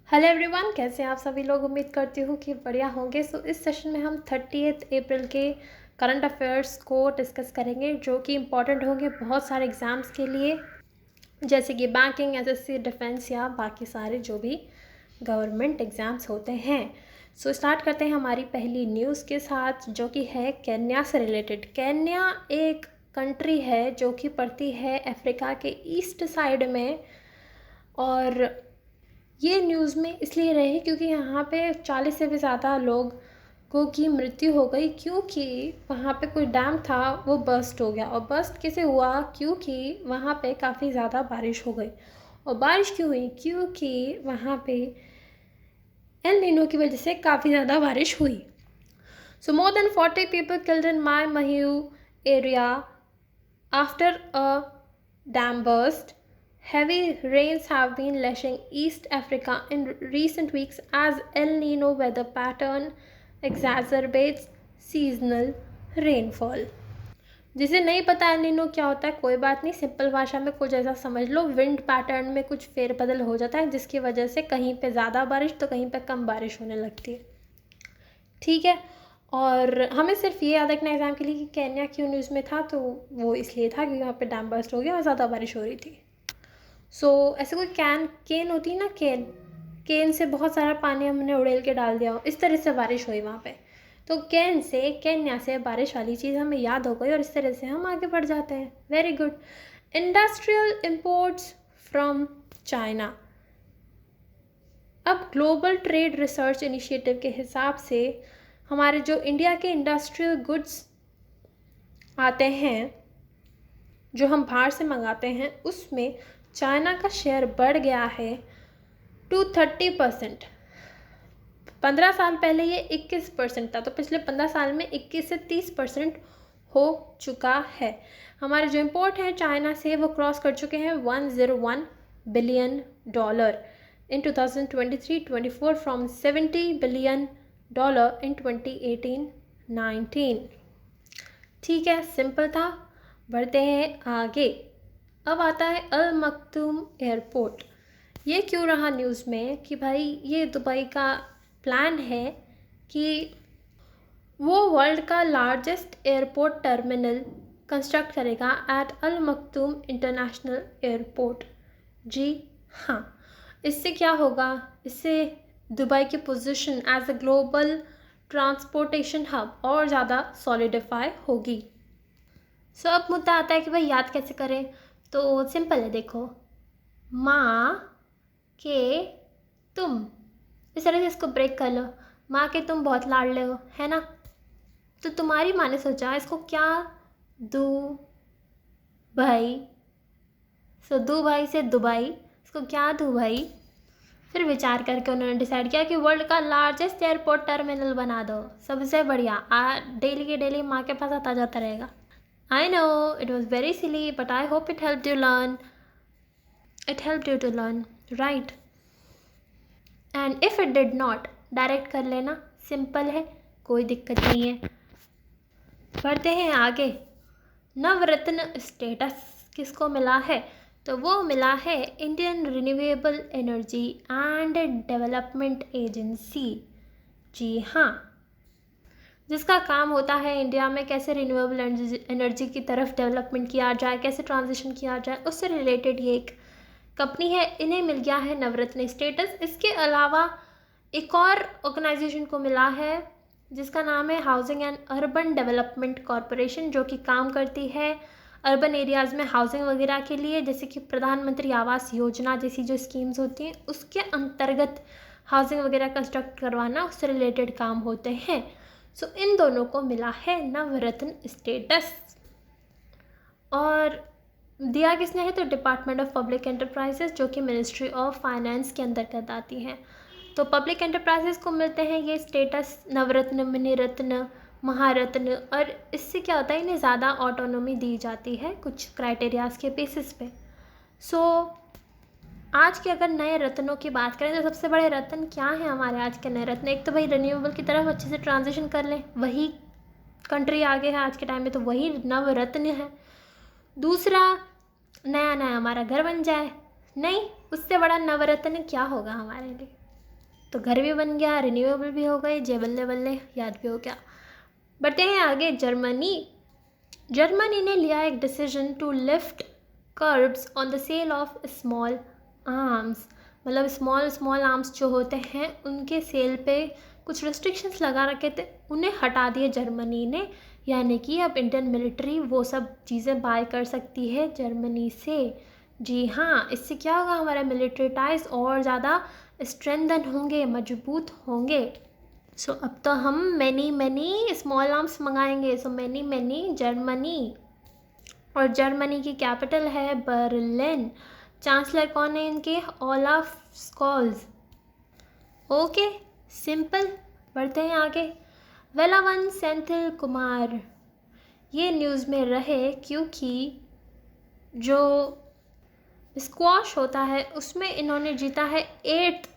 Hello everyone, कैसे हैं आप सभी लोग। उम्मीद करती हूँ कि बढ़िया होंगे। सो इस सेशन में हम 30 अप्रैल के करंट अफेयर्स को डिस्कस करेंगे जो कि इम्पॉर्टेंट होंगे बहुत सारे एग्ज़ाम्स के लिए, जैसे कि बैंकिंग, एसएससी, डिफेंस या बाकी सारे जो भी गवर्नमेंट एग्ज़ाम्स होते हैं। सो स्टार्ट करते हैं हमारी पहली न्यूज़ के साथ, जो कि है केन्या से रिलेटेड। केन्या एक कंट्री है जो कि पड़ती है अफ्रीका के ईस्ट साइड में, और ये न्यूज़ में इसलिए रही क्योंकि यहाँ पे 40 से भी ज़्यादा लोगों की मृत्यु हो गई, क्योंकि वहाँ पे कोई डैम था वो बर्स्ट हो गया। और बर्स्ट कैसे हुआ? क्योंकि वहाँ पे काफ़ी ज़्यादा बारिश हो गई। और बारिश क्यों हुई? क्योंकि वहाँ पे एल नीनो की वजह से काफ़ी ज़्यादा बारिश हुई। So more than 40 people killed in Mai Mahiu area after a dam burst. Heavy rains have been lashing East Africa in recent weeks as El Nino weather pattern exacerbates seasonal rainfall. जिसे नहीं पता El Nino क्या होता है, कोई बात नहीं, simple भाषा में कुछ ऐसा समझ लो, विंड पैटर्न में कुछ फेरबदल हो जाता है जिसकी वजह से कहीं पे ज़्यादा बारिश तो कहीं पे कम बारिश होने लगती है। ठीक है, और हमें सिर्फ ये याद रखना एग्ज़ाम के लिए कि केन्या क्यों न्यूज़ में था, तो वो इसलिए था क्योंकि वहाँ पे डैम बर्स्ट हो गया और ज़्यादा बारिश हो रही थी। ऐसे कोई केन होती है ना, केन से बहुत सारा पानी हमने उड़ेल के डाल दिया हो, इस तरह से बारिश हुई वहाँ पे। तो केन्या से बारिश वाली चीज़ हमें याद हो गई और इस तरह से हम आगे बढ़ जाते हैं। Very good. Industrial imports from China. अब ग्लोबल ट्रेड रिसर्च इनिशिएटिव के हिसाब से हमारे जो इंडिया के इंडस्ट्रियल गुड्स आते हैं, जो हम बाहर से मंगाते हैं, उसमें चाइना का शेयर बढ़ गया है टू 30%। 15 साल पहले ये 21% था, तो पिछले 15 साल में 21 से 30% हो चुका है। हमारे जो इम्पोर्ट हैं चाइना से वो क्रॉस कर चुके हैं $101 billion in 2023-24 from $70 billion in 2018-19। ठीक है, सिंपल था। बढ़ते हैं आगे। अब आता है अल मक्तूम एयरपोर्ट। ये क्यों रहा न्यूज़ में कि भाई ये दुबई का प्लान है कि वो वर्ल्ड का लार्जेस्ट एयरपोर्ट टर्मिनल कंस्ट्रक्ट करेगा at Al Maktoum international airport. जी हाँ, इससे क्या होगा? इससे दुबई की position as a global transportation hub और ज़्यादा सॉलिडिफाई होगी। अब मुद्दा आता है कि भाई याद कैसे करें। तो सिंपल है, देखो, माँ के तुम, इस तरह से इसको ब्रेक कर लो। माँ के तुम बहुत लाडले हो, है ना? तो तुम्हारी माँ ने सोचा इसको क्या दूँ भाई, दू भाई से दुबई, इसको क्या दूँ भाई? फिर विचार करके उन्होंने डिसाइड किया कि वर्ल्ड का लार्जेस्ट एयरपोर्ट टर्मिनल बना दो, सबसे बढ़िया। डेली के डेली माँ के पास आता जाता रहेगा। I know it was very silly, but I hope it helped you learn. It helped you to learn, right? And if it did not, direct कर लेना, सिंपल है, कोई दिक्कत नहीं है। बढ़ते हैं आगे। नवरत्न स्टेटस किसको मिला है? तो वो मिला है Indian Renewable Energy and Development Agency. जी हाँ, जिसका काम होता है इंडिया में कैसे रिन्यूएबल एनर्जी की तरफ डेवलपमेंट किया जाए, कैसे ट्रांजिशन किया जाए, उससे रिलेटेड ये एक कंपनी है। इन्हें मिल गया है नवरत्न स्टेटस। इसके अलावा एक और ऑर्गेनाइजेशन को मिला है जिसका नाम है housing and urban development corporation, जो कि काम करती है अर्बन एरियाज़ में हाउसिंग वगैरह के लिए, जैसे कि प्रधानमंत्री आवास योजना जैसी जो स्कीम्स होती हैं उसके अंतर्गत हाउसिंग वगैरह कंस्ट्रक्ट करवाना, उससे रिलेटेड काम होते हैं। इन दोनों को मिला है नवरत्न स्टेटस। और दिया किसने है? तो डिपार्टमेंट ऑफ पब्लिक एंटरप्राइजेस, जो कि मिनिस्ट्री ऑफ फाइनेंस के अंतर्गत आती हैं। तो पब्लिक एंटरप्राइजेस को मिलते हैं ये स्टेटस, नवरत्न, मणिरत्न, महारत्न। और इससे क्या होता है, इन्हें ज़्यादा ऑटोनॉमी दी जाती है कुछ क्राइटेरियाज़ के बेसिस पे। आज के अगर नए रत्नों की बात करें तो सबसे बड़े रत्न क्या हैं हमारे आज के नए रत्न? एक तो भाई रिन्यूएबल की तरफ अच्छे से ट्रांजिशन कर लें, वही कंट्री आगे है आज के टाइम में, तो वही नवरत्न है। दूसरा, नया नया हमारा घर बन जाए। नहीं, उससे बड़ा नवरत्न क्या होगा हमारे लिए? तो घर भी बन गया, रिन्यूएबल भी हो गए, जे बल्ले बल्ले याद भी हो गया। बढ़ते हैं आगे। जर्मनी ने लिया एक decision to lift curbs on the sale of small arms, मतलब स्मॉल आर्म्स जो होते हैं उनके सेल पे कुछ रिस्ट्रिक्शंस लगा रखे थे, उन्हें हटा दिए जर्मनी ने। यानी कि अब इंडियन मिलिट्री वो सब चीज़ें बाय कर सकती है जर्मनी से। जी हाँ, इससे क्या होगा, हमारा मिलिट्री टाइज और ज़्यादा स्ट्रेंथन होंगे, मजबूत होंगे। सो अब तो हम मैनी स्मॉल आर्म्स मंगाएंगे। So many Germany. और जर्मनी की कैपिटल है बर्लिन। चांसलर कौन है इनके? Olaf Scholz. Okay, simple. बढ़ते हैं आगे। वेलावन सेंथिल कुमार ये न्यूज़ में रहे क्योंकि जो स्क्वॉश होता है उसमें इन्होंने जीता है 8th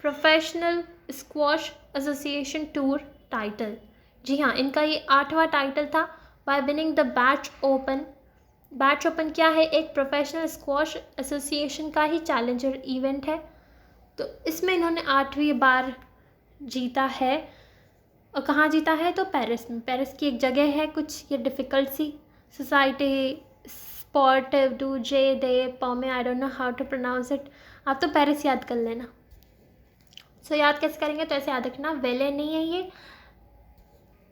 professional squash association tour title. जी हाँ, इनका ये 8वां टाइटल था by winning the Bach open. Bach open क्या है? एक प्रोफेशनल स्क्वॉश एसोसिएशन का ही चैलेंजर इवेंट है। तो इसमें इन्होंने 8वीं बार जीता है। और कहाँ जीता है? तो पेरिस में। पेरिस की एक जगह है कुछ ये डिफ़िकल्ट सी, society sport du jeu de paume, I don't know how to pronounce it. आप तो पेरिस याद कर लेना। सो याद कैसे करेंगे? तो ऐसे याद रखना, वेले नहीं है ये।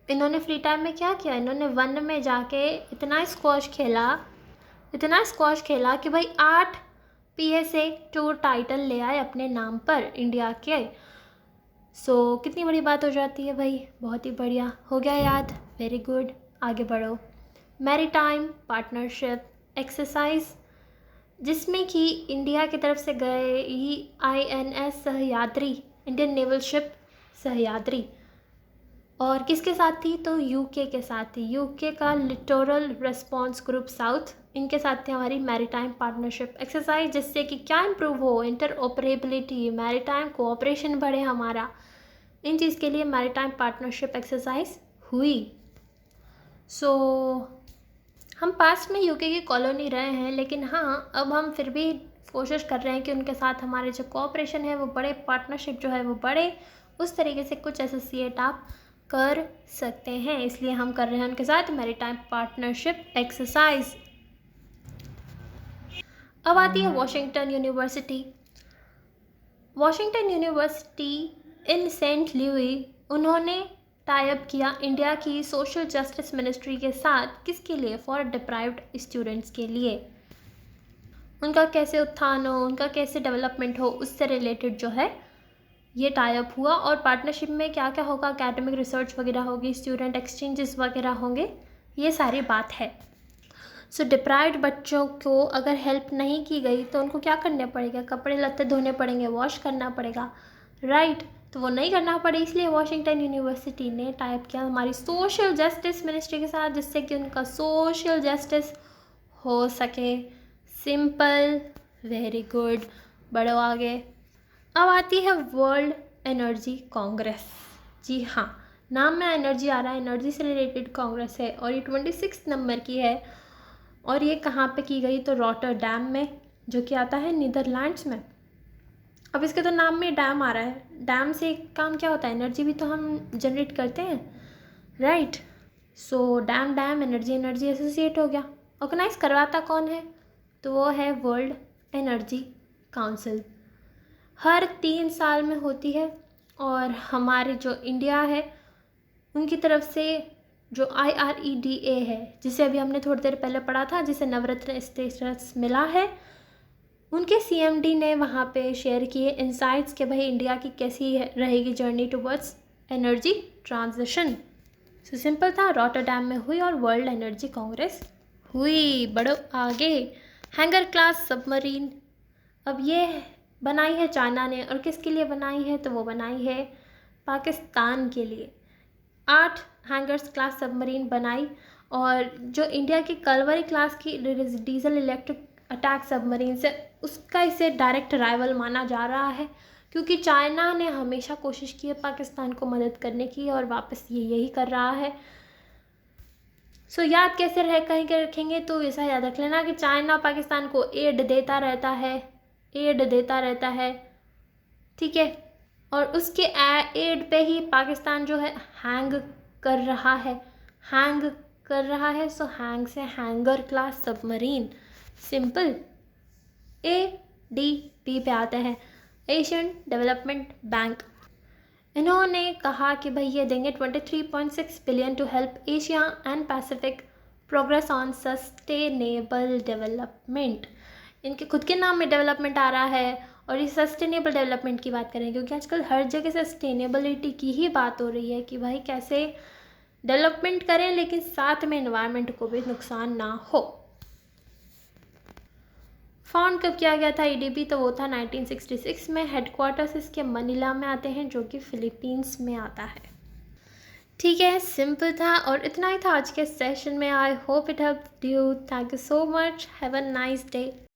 इन्होंने फ्री टाइम में क्या किया? इन्होंने वन में जाके इतना स्क्वॉश खेला कि भाई 8 PSA टूर टाइटल ले आए अपने नाम पर इंडिया के। सो कितनी बड़ी बात हो जाती है भाई, बहुत ही बढ़िया। हो गया याद, वेरी गुड। आगे बढ़ो। मैरीटाइम पार्टनरशिप एक्सरसाइज, जिसमें कि इंडिया की तरफ से गए INS Sahyadri, Indian naval ship Sahyadri. और किसके साथ थी? तो UK के साथ थी। UK का लिटोरल रिस्पॉन्स ग्रुप साउथ, इनके साथ थी हमारी मैरीटाइम पार्टनरशिप एक्सरसाइज, जिससे कि क्या इम्प्रूव हो? इंटरऑपरेबिलिटी, मैरीटाइम कोऑपरेशन बढ़े हमारा। इन चीज़ के लिए मैरीटाइम पार्टनरशिप एक्सरसाइज हुई। सो हम पास्ट में UK की कॉलोनी रहे हैं, लेकिन हाँ अब हम फिर भी कोशिश कर रहे हैं कि उनके साथ हमारे जो कोऑपरेशन है वो बड़े, पार्टनरशिप जो है वो बड़े। उस तरीके से कुछ एसोसिएट आप कर सकते हैं, इसलिए हम कर रहे हैं उनके साथ मैरीटाइम पार्टनरशिप एक्सरसाइज। अब आती है वॉशिंगटन यूनिवर्सिटी। वॉशिंगटन यूनिवर्सिटी इन सेंट लुई, उन्होंने टाई अप किया इंडिया की सोशल जस्टिस मिनिस्ट्री के साथ। किसके लिए? फॉर डिप्राइव्ड स्टूडेंट्स के लिए। उनका कैसे उत्थान हो, उनका कैसे डेवलपमेंट हो, उससे रिलेटेड जो है ये टाई अप हुआ। और पार्टनरशिप में क्या क्या होगा? एकेडमिक रिसर्च वगैरह होगी, स्टूडेंट एक्सचेंजेस वगैरह होंगे, ये सारी बात है। सो डिप्राइव्ड बच्चों को अगर हेल्प नहीं की गई तो उनको क्या करना पड़ेगा? कपड़े लत्ते धोने पड़ेंगे, वॉश करना पड़ेगा, राइट? तो वो नहीं करना पड़े, इसलिए वॉशिंगटन यूनिवर्सिटी ने टाई अप किया हमारी सोशल जस्टिस मिनिस्ट्री के साथ, जिससे कि उनका सोशल जस्टिस हो सके। Simple, very good. बढ़ो आगे। अब आती है वर्ल्ड एनर्जी कांग्रेस। जी हाँ, नाम में एनर्जी आ रहा है, एनर्जी से रिलेटेड कांग्रेस है और ये 26 नंबर की है। और ये कहाँ पे की गई? तो रॉटरडैम में, जो कि आता है नीदरलैंड्स में। अब इसके तो नाम में डैम आ रहा है। डैम से काम क्या होता है? एनर्जी भी तो हम जनरेट करते हैं, right? So damn energy associate हो गया। ऑर्गेनाइज करवाता कौन है? तो वो है वर्ल्ड एनर्जी काउंसिल। हर 3 साल में होती है। और हमारे जो इंडिया है उनकी तरफ से जो IREDA है, जिसे अभी हमने थोड़ी देर पहले पढ़ा था, जिसे नवरत्न स्टेटस मिला है, उनके CMD ने वहाँ पे शेयर किए इंसाइट्स कि भाई इंडिया की कैसी रहेगी journey towards energy transition. So simple था, रॉटरडैम में हुई और वर्ल्ड एनर्जी कांग्रेस हुई। बढ़ो आगे। हैंगर क्लास सबमरीन, अब ये बनाई है चाइना ने। और किसके लिए बनाई है? तो वो बनाई है पाकिस्तान के लिए। 8 हैंगर्स क्लास सबमरीन बनाई। और जो इंडिया की कलवरी क्लास की डीजल इलेक्ट्रिक अटैक सबमरीन से, उसका इसे डायरेक्ट राइवल माना जा रहा है, क्योंकि चाइना ने हमेशा कोशिश की है पाकिस्तान को मदद करने की और वापस ये यही कर रहा है। सो याद कैसे रहे, कहीं के रखेंगे तो ऐसा याद रख लेना कि चाइना पाकिस्तान को एड देता रहता है, ठीक है? और उसके एड पे ही पाकिस्तान जो है हैंग कर रहा है, हैंग कर रहा है। सो हैंग से hanger class submarine. Simple. ADB पे आता है, एशियन डेवलपमेंट बैंक। इन्होंने कहा कि भाई ये देंगे 23.6 billion to help Asia and Pacific progress on sustainable development. इनके खुद के नाम में डेवलपमेंट आ रहा है और ये सस्टेनेबल डेवलपमेंट की बात करें, क्योंकि आजकल हर जगह सस्टेनेबिलिटी की ही बात हो रही है कि भाई कैसे डेवलपमेंट करें लेकिन साथ में एनवायरनमेंट को भी नुकसान ना हो। फाउंड कब किया गया था ADB? तो वो था 1966 में। हेडक्वार्टर्स इसके मनीला में आते हैं जो कि फिलीपींस में आता है। ठीक है, सिंपल था और इतना ही था आज के सेशन में। I hope it helped you. Thank you so much. Have a nice day.